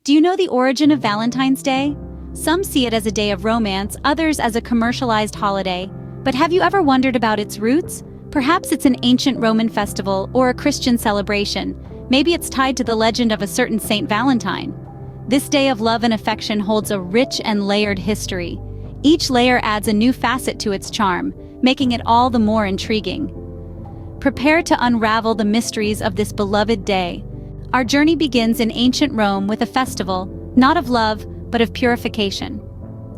Do you know the origin of Valentine's Day? Some see it as a day of romance, others as a commercialized holiday. But have you ever wondered about its roots? Perhaps it's an ancient Roman festival or a Christian celebration. Maybe it's tied to the legend of a certain Saint Valentine. This day of love and affection holds a rich and layered history. Each layer adds a new facet to its charm, making it all the more intriguing. Prepare to unravel the mysteries of this beloved day. Our journey begins in ancient Rome with a festival, not of love, but of purification.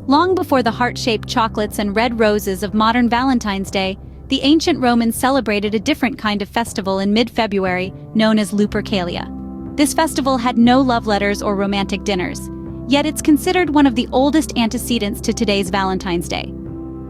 Long before the heart-shaped chocolates and red roses of modern Valentine's Day, the ancient Romans celebrated a different kind of festival in mid-February, known as Lupercalia. This festival had no love letters or romantic dinners, yet it's considered one of the oldest antecedents to today's Valentine's Day.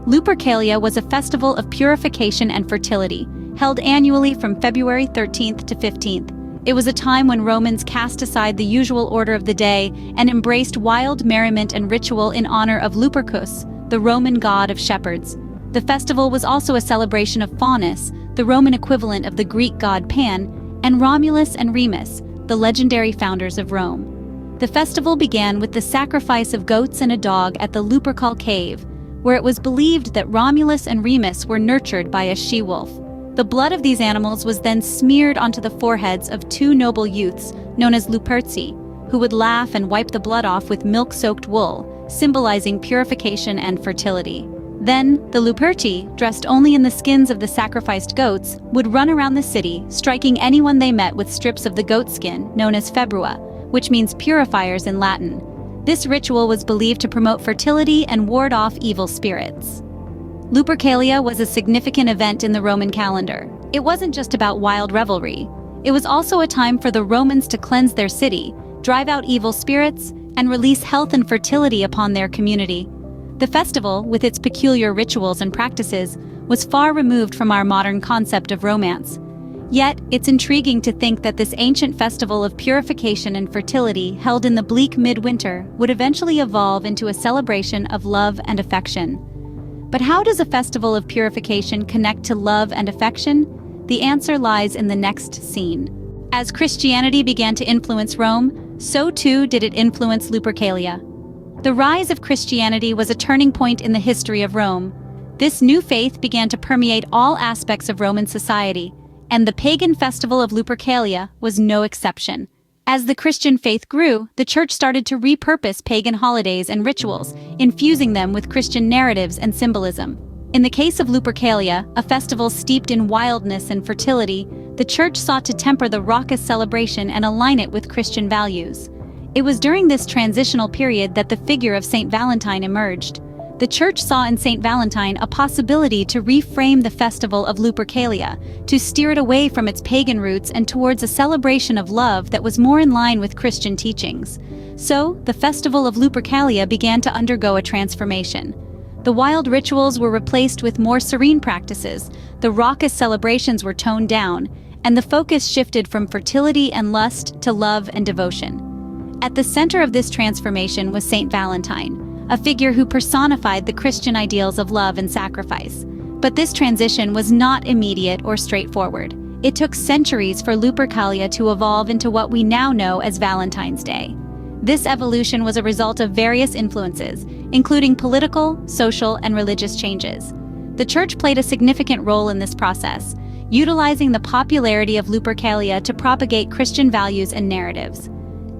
Lupercalia was a festival of purification and fertility, held annually from February 13th to 15th. It was a time when Romans cast aside the usual order of the day and embraced wild merriment and ritual in honor of Lupercus, the Roman god of shepherds. The festival was also a celebration of Faunus, the Roman equivalent of the Greek god Pan, and Romulus and Remus, the legendary founders of Rome. The festival began with the sacrifice of goats and a dog at the Lupercal cave, where it was believed that Romulus and Remus were nurtured by a she-wolf. The blood of these animals was then smeared onto the foreheads of two noble youths known as Luperci, who would laugh and wipe the blood off with milk-soaked wool, symbolizing purification and fertility. Then, the Luperci, dressed only in the skins of the sacrificed goats, would run around the city, striking anyone they met with strips of the goat skin, known as februa, which means purifiers in Latin. This ritual was believed to promote fertility and ward off evil spirits. Lupercalia was a significant event in the Roman calendar. It wasn't just about wild revelry. It was also a time for the Romans to cleanse their city, drive out evil spirits, and release health and fertility upon their community. The festival, with its peculiar rituals and practices, was far removed from our modern concept of romance. Yet, it's intriguing to think that this ancient festival of purification and fertility held in the bleak midwinter would eventually evolve into a celebration of love and affection. But how does a festival of purification connect to love and affection? The answer lies in the next scene. As Christianity began to influence Rome, so too did it influence Lupercalia. The rise of Christianity was a turning point in the history of Rome. This new faith began to permeate all aspects of Roman society, and the pagan festival of Lupercalia was no exception. As the Christian faith grew, the church started to repurpose pagan holidays and rituals, infusing them with Christian narratives and symbolism. In the case of Lupercalia, a festival steeped in wildness and fertility, the church sought to temper the raucous celebration and align it with Christian values. It was during this transitional period that the figure of Saint Valentine emerged. The church saw in Saint Valentine a possibility to reframe the festival of Lupercalia, to steer it away from its pagan roots and towards a celebration of love that was more in line with Christian teachings. So, the festival of Lupercalia began to undergo a transformation. The wild rituals were replaced with more serene practices, the raucous celebrations were toned down, and the focus shifted from fertility and lust to love and devotion. At the center of this transformation was Saint Valentine, a figure who personified the Christian ideals of love and sacrifice. But this transition was not immediate or straightforward. It took centuries for Lupercalia to evolve into what we now know as Valentine's Day. This evolution was a result of various influences, including political, social, and religious changes. The church played a significant role in this process, utilizing the popularity of Lupercalia to propagate Christian values and narratives.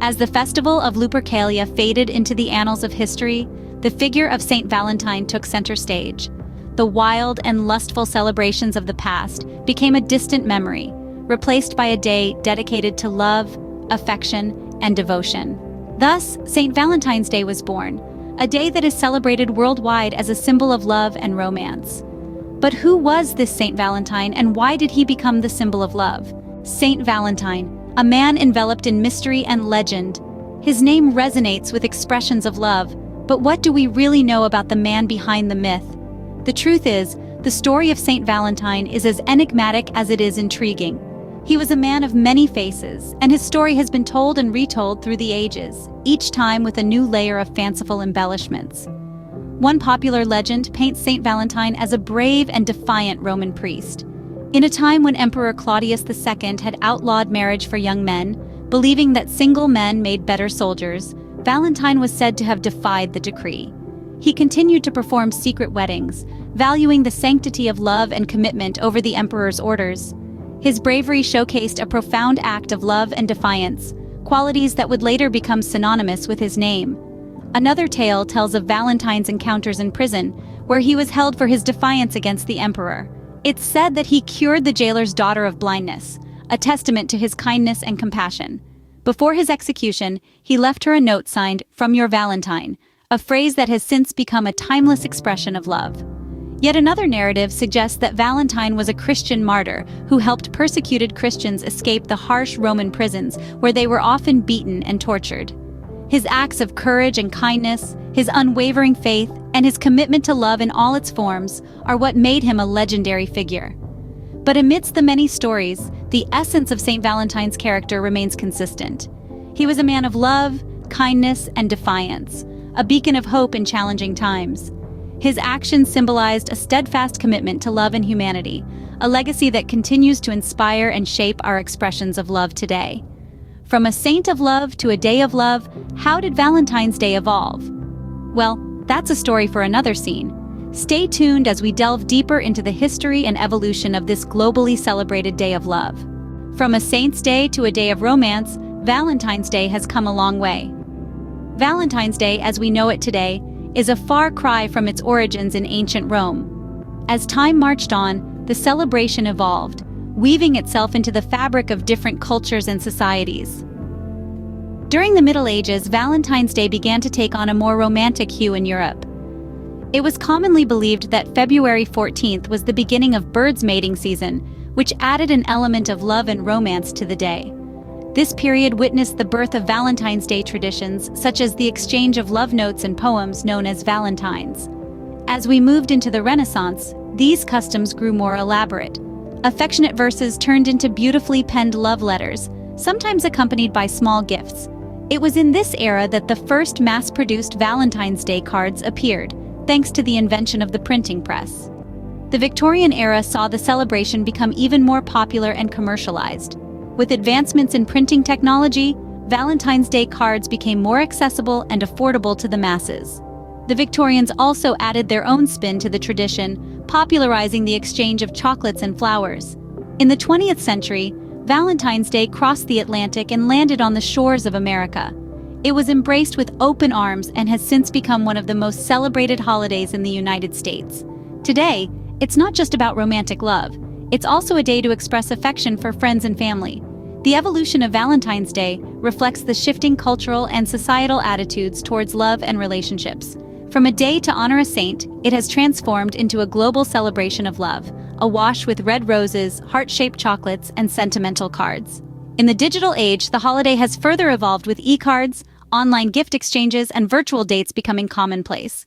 As the festival of Lupercalia faded into the annals of history, the figure of Saint Valentine took center stage. The wild and lustful celebrations of the past became a distant memory, replaced by a day dedicated to love, affection, and devotion. Thus, Saint Valentine's Day was born, a day that is celebrated worldwide as a symbol of love and romance. But who was this Saint Valentine, and why did he become the symbol of love? Saint Valentine, a man enveloped in mystery and legend. His name resonates with expressions of love, but what do we really know about the man behind the myth? The truth is, the story of Saint Valentine is as enigmatic as it is intriguing. He was a man of many faces, and his story has been told and retold through the ages, each time with a new layer of fanciful embellishments. One popular legend paints Saint Valentine as a brave and defiant Roman priest. In a time when Emperor Claudius II had outlawed marriage for young men, Believing that single men made better soldiers, Valentine was said to have defied the decree. He continued to perform secret weddings, valuing the sanctity of love and commitment over the emperor's orders. His bravery showcased a profound act of love and defiance, qualities that would later become synonymous with his name. Another tale tells of Valentine's encounters in prison, where he was held for his defiance against the emperor. It's said that he cured the jailer's daughter of blindness, a testament to his kindness and compassion. Before his execution, he left her a note signed, "From your Valentine," a phrase that has since become a timeless expression of love. Yet another narrative suggests that Valentine was a Christian martyr who helped persecuted Christians escape the harsh Roman prisons where they were often beaten and tortured. His acts of courage and kindness, his unwavering faith, and his commitment to love in all its forms are what made him a legendary figure. But amidst the many stories, the essence of St. Valentine's character remains consistent. He was a man of love, kindness, and defiance, a beacon of hope in challenging times. His actions symbolized a steadfast commitment to love and humanity, a legacy that continues to inspire and shape our expressions of love today. From a saint of love to a day of love, how did Valentine's Day evolve? Well, that's a story for another scene. Stay tuned as we delve deeper into the history and evolution of this globally celebrated day of love. From a saint's day to a day of romance, Valentine's Day has come a long way. Valentine's Day, as we know it today, is a far cry from its origins in ancient Rome. As time marched on, the celebration evolved, weaving itself into the fabric of different cultures and societies. During the Middle Ages, Valentine's Day began to take on a more romantic hue in Europe. It was commonly believed that February 14th was the beginning of birds' mating season, which added an element of love and romance to the day. This period witnessed the birth of Valentine's Day traditions, such as the exchange of love notes and poems known as Valentines. As we moved into the Renaissance, these customs grew more elaborate. Affectionate verses turned into beautifully penned love letters, sometimes accompanied by small gifts. It was in this era that the first mass-produced Valentine's Day cards appeared, thanks to the invention of the printing press. The Victorian era saw the celebration become even more popular and commercialized. With advancements in printing technology, Valentine's Day cards became more accessible and affordable to the masses. The Victorians also added their own spin to the tradition, popularizing the exchange of chocolates and flowers. In the 20th century, Valentine's Day crossed the Atlantic and landed on the shores of America. It was embraced with open arms and has since become one of the most celebrated holidays in the United States. Today, it's not just about romantic love. It's also a day to express affection for friends and family. The evolution of Valentine's Day reflects the shifting cultural and societal attitudes towards love and relationships. From a day to honor a saint, it has transformed into a global celebration of love, awash with red roses, heart-shaped chocolates, and sentimental cards. In the digital age, the holiday has further evolved with e-cards, online gift exchanges, and virtual dates becoming commonplace.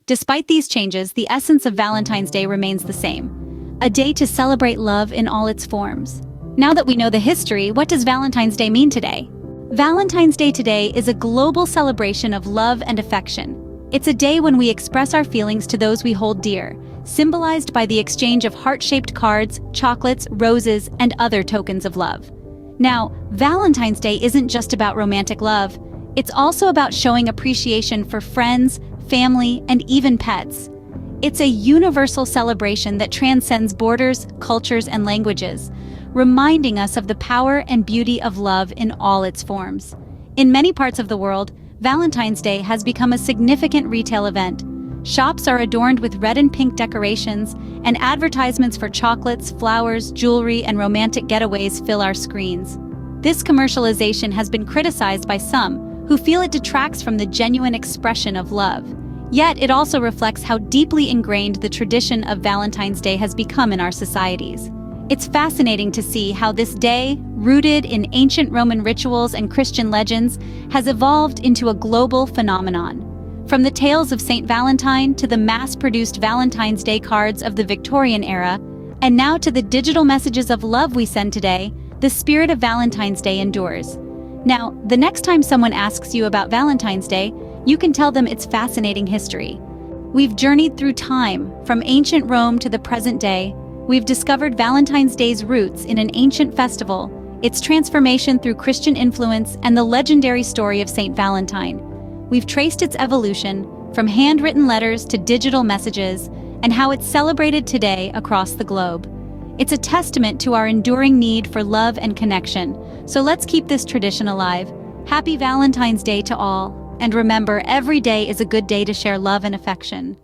Despite these changes, the essence of Valentine's Day remains the same: a day to celebrate love in all its forms. Now that we know the history, what does Valentine's Day mean today? Valentine's Day today is a global celebration of love and affection. It's a day when we express our feelings to those we hold dear, symbolized by the exchange of heart-shaped cards, chocolates, roses, and other tokens of love. Now, Valentine's Day isn't just about romantic love. It's also about showing appreciation for friends, family, and even pets. It's a universal celebration that transcends borders, cultures, and languages, reminding us of the power and beauty of love in all its forms. In many parts of the world, Valentine's Day has become a significant retail event. Shops are adorned with red and pink decorations, and advertisements for chocolates, flowers, jewelry, and romantic getaways fill our screens. This commercialization has been criticized by some, who feel it detracts from the genuine expression of love. Yet it also reflects how deeply ingrained the tradition of Valentine's Day has become in our societies. It's fascinating to see how this day, rooted in ancient Roman rituals and Christian legends, has evolved into a global phenomenon. From the tales of Saint Valentine to the mass-produced Valentine's Day cards of the Victorian era, and now to the digital messages of love we send today, the spirit of Valentine's Day endures. Now, the next time someone asks you about Valentine's Day, you can tell them its fascinating history. We've journeyed through time, from ancient Rome to the present day. We've discovered Valentine's Day's roots in an ancient festival, its transformation through Christian influence, and the legendary story of Saint Valentine. We've traced its evolution, from handwritten letters to digital messages, and how it's celebrated today across the globe. It's a testament to our enduring need for love and connection, so let's keep this tradition alive. Happy Valentine's Day to all, and remember, every day is a good day to share love and affection.